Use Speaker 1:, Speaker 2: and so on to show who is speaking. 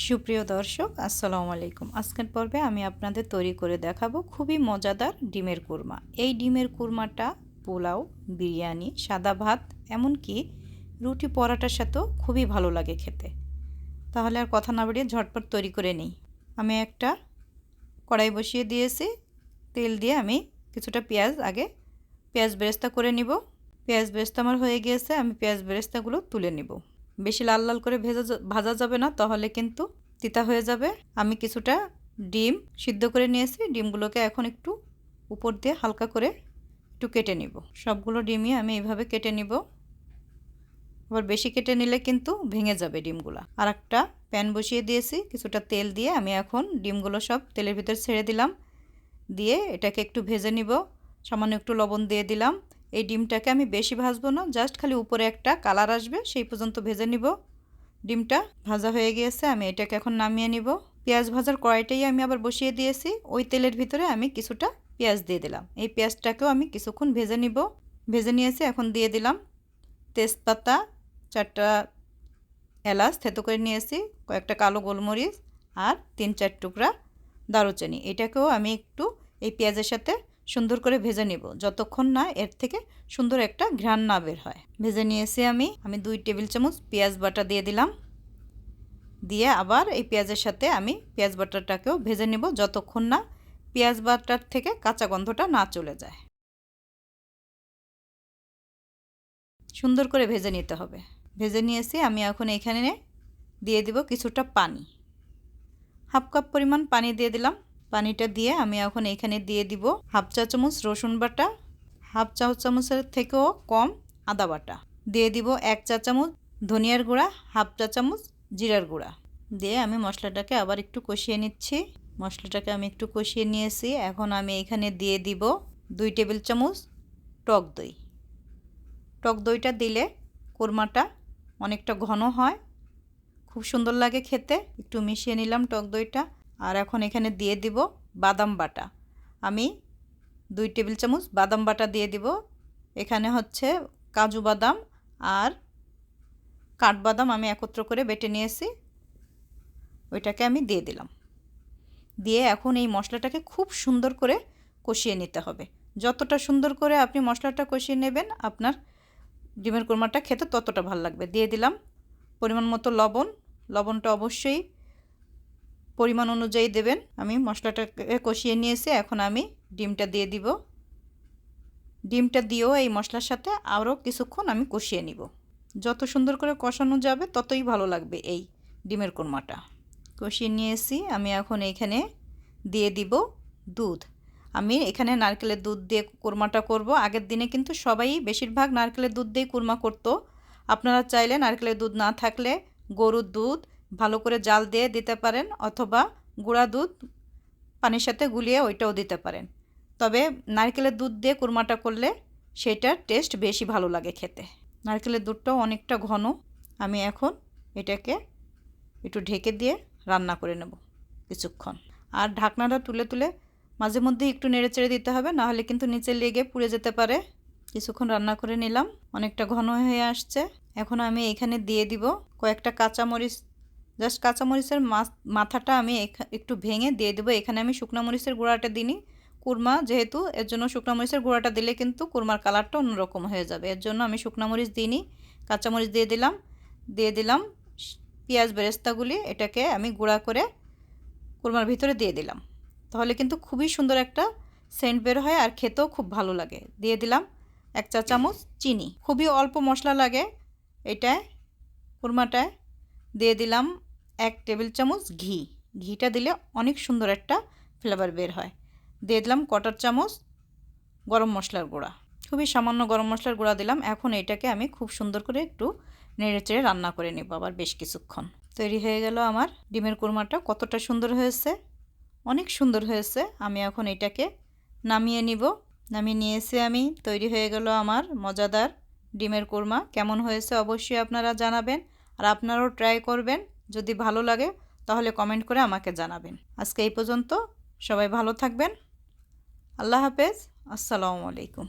Speaker 1: সুপ্রিয় দর্শক, আসসালামু আলাইকুম। আজকের পর্বে আমি আপনাদের তৈরি করে দেখাবো খুবই মজাদার ডিমের কুরমা। এই ডিমের কুরমাটা পোলাও, বিরিয়ানি, সাদা ভাত, এমনকি রুটি পরাটার সাথেও খুবই ভালো লাগে খেতে। তাহলে আর কথা না বাড়িয়ে ঝটপট তৈরি করে নিই। আমি একটা কড়াই বসিয়ে দিয়েছি। তেল দিয়ে আমি কিছুটা পেঁয়াজ বেরেস্তা করে নিব। পেঁয়াজ বেরেস্তা আমার হয়ে গিয়েছে, আমি পেঁয়াজ বেরেস্তাগুলো তুলে নিব। বেশি লাল লাল করে ভাজা যাবে না, তাহলে কিন্তু তিতা হয়ে যাবে। আমি কিছুটা ডিম সিদ্ধ করে নিয়েছি, ডিমগুলোকে এখন একটু উপর দিয়ে হালকা করে একটু কেটে নিব। সবগুলো ডিমই আমি এইভাবে কেটে নিব। আবার বেশি কেটে নিলে কিন্তু ভেঙে যাবে ডিমগুলো। আর একটা প্যান বসিয়ে দিয়েছি, কিছুটা তেল দিয়ে আমি এখন ডিমগুলো সব তেলের ভিতর ছেড়ে দিলাম। দিয়ে এটাকে একটু ভেজে নিব। সামান্য একটু লবণ দিয়ে দিলাম। এই ডিমটাকে আমি বেশি ভাজবো না, জাস্ট খালি উপরে একটা কালার আসবে সেই পর্যন্ত ভেজে নিব। ডিমটা ভাজা হয়ে গিয়েছে, আমি এটাকে এখন নামিয়ে নিব। পেঁয়াজ ভাজার কড়াইটাই আমি আবার বসিয়ে দিয়েছি। ওই তেলের ভিতরে আমি কিছুটা পেঁয়াজ দিয়ে দিলাম। এই পেঁয়াজটাকেও আমি কিছুক্ষণ ভেজে নিব। ভেজে নিয়েছি, এখন দিয়ে দিলাম তেজপাতা, 4টা এলাচ থেতো করে নিয়েছি, কয়েকটা কালো গোলমরিচ আর 3-4 টুকরা দারুচিনি। এটাকেও আমি একটু এই পেঁয়াজের সাথে সুন্দর করে ভেজে নিব, যতক্ষণ না এর থেকে সুন্দর একটা ঘ্রাণ না বের হয়। ভেজে নিয়েছি আমি 2 টেবিল চামচ পেঁয়াজ বাটা দিয়ে দিলাম। দিয়ে আবার এই পেঁয়াজের সাথে আমি পেঁয়াজ বাটাটাকেও ভেজে নিব, যতক্ষণ না পেঁয়াজ বাটার থেকে কাঁচা গন্ধটা না চলে যায়। সুন্দর করে ভেজে নিতে হবে। ভেজে নিয়েছি, আমি এখন এখানে দিয়ে দিব কিছুটা পানি। হাফ কাপ পরিমাণ পানি দিয়ে দিলাম। পানিটা দিয়ে আমি এখন এখানে দিয়ে দিব হাফ চা চামচ রসুন বাটা, হাফ চা চামচের থেকেও কম আদা বাটা, দিয়ে দিব 1 চা চামচ ধনিয়ার গুঁড়া, হাফ চা চামচ জিরার গুঁড়া। দিয়ে আমি মশলাটাকে আবার একটু কষিয়ে নিচ্ছি। মশলাটাকে আমি একটু কষিয়ে নিয়েছি। এখন আমি এখানে দিয়ে দিব 2 টেবিল চামচ টক দই। টক দইটা দিলে কোরমাটা অনেকটা ঘন হয়, খুব সুন্দর লাগে খেতে। একটু মিশিয়ে নিলাম টক দইটা। আর এখন এখানে দিয়ে দিব বাদাম বাটা। আমি 2 টেবিল চামচ বাদাম বাটা দিয়ে দিব। এখানে হচ্ছে কাজু বাদাম আর কাঠবাদাম আমি একত্র করে বেটে নিয়েছি, ওইটাকে আমি দিয়ে দিলাম। দিয়ে এখন এই মশলাটাকে খুব সুন্দর করে কষিয়ে নিতে হবে। যতটা সুন্দর করে আপনি মশলাটা কষিয়ে নেবেন, আপনার ডিমের কোরমাটা খেতে ততটা ভালো লাগবে। দিয়ে দিলাম পরিমাণ মতো লবণ। লবণটা অবশ্যই পরিমাণ অনুযায়ী দেবেন। আমি মশলাটাকে কষিয়ে নিয়েছি, এখন আমি ডিমটা দিয়ে দিব। ডিমটা দিয়েও এই মশলার সাথে আরও কিছুক্ষণ আমি কষিয়ে নিব। যত সুন্দর করে কষানো যাবে ততই ভালো লাগবে এই ডিমের কোরমাটা। কষিয়ে নিয়েছি, আমি এখন এখানে দিয়ে দিব দুধ। আমি এখানে নারকেলের দুধ দিয়ে কোরমাটা করব। আগের দিনে কিন্তু সবাই বেশিরভাগ নারকেলের দুধ দিয়ে কোরমা করতো। আপনারা চাইলে নারকেলের দুধ না থাকলে গরুর দুধ ভালো করে জাল দিয়ে দিতে পারেন, অথবা গুঁড়া দুধ পানির সাথে গুলিয়ে ওইটাও দিতে পারেন। তবে নারকেলের দুধ দিয়ে কোরমাটা করলে সেটার টেস্ট বেশি ভালো লাগে খেতে। নারকেলের দুধটাও অনেকটা ঘন। আমি এখন এটাকে একটু ঢেকে দিয়ে রান্না করে নেব কিছুক্ষণ। আর ঢাকনাটা তুলে তুলে মাঝে মধ্যে একটু নেড়েচেড়ে দিতে হবে, নাহলে কিন্তু নিচে লেগে পুড়ে যেতে পারে। কিছুক্ষণ রান্না করে নিলাম, অনেকটা ঘন হয়ে আসছে। এখন আমি এখানে দিয়ে দিব কয়েকটা কাঁচামরিচ। জাস্ট কাঁচামরিচের মাথাটা আমি একটু ভেঙে দিয়ে দেবো। এখানে আমি শুকনো মরিচের গুঁড়াটা দিইনি, কুরমা যেহেতু, এর জন্য শুকনো মরিচের গুঁড়াটা দিলে কিন্তু কুরমার কালারটা অন্যরকম হয়ে যাবে। এর জন্য আমি শুকনো মরিচ দিইনি, কাঁচামরিচ দিয়ে দিলাম। দিয়ে দিলাম পেঁয়াজ বেরেস্তাগুলি, এটাকে আমি গুঁড়া করে কুরমার ভিতরে দিয়ে দিলাম। তাহলে কিন্তু খুবই সুন্দর একটা সেন্ট বের হয় আর খেতেও খুব ভালো লাগে। দিয়ে দিলাম 1 চা চামচ চিনি। খুবই অল্প মশলা লাগে এটায়, কুরমাটায়। দিয়ে দিলাম 1 টেবিল চামচ ঘি। ঘিটা দিলে অনেক সুন্দর একটা ফ্লেভার বের হয়। দিয়ে দিলাম 1/4 চামচ গরম মশলার গুঁড়া। খুবই সামান্য গরম মশলার গুঁড়া দিলাম। এখন এটাকে আমি খুব সুন্দর করে একটু নেড়েচেড়ে রান্না করে নেব আবার বেশ কিছুক্ষণ। তৈরি হয়ে গেল আমার ডিমের কোরমাটা। কতটা সুন্দর হয়েছে, অনেক সুন্দর হয়েছে। আমি এখন এটাকে নামিয়ে নিব। নামিয়ে নিয়েছি আমি। তৈরি হয়ে গেল আমার মজাদার ডিমের কোরমা। কেমন হয়েছে অবশ্যই আপনারা জানাবেন, আর আপনারাও ট্রাই করবেন। যদি ভালো লাগে তাহলে কমেন্ট করে আমাকে জানাবেন। আজকে এই পর্যন্ত, সবাই ভালো থাকবেন। আল্লাহ হাফেজ, আসসালামু আলাইকুম।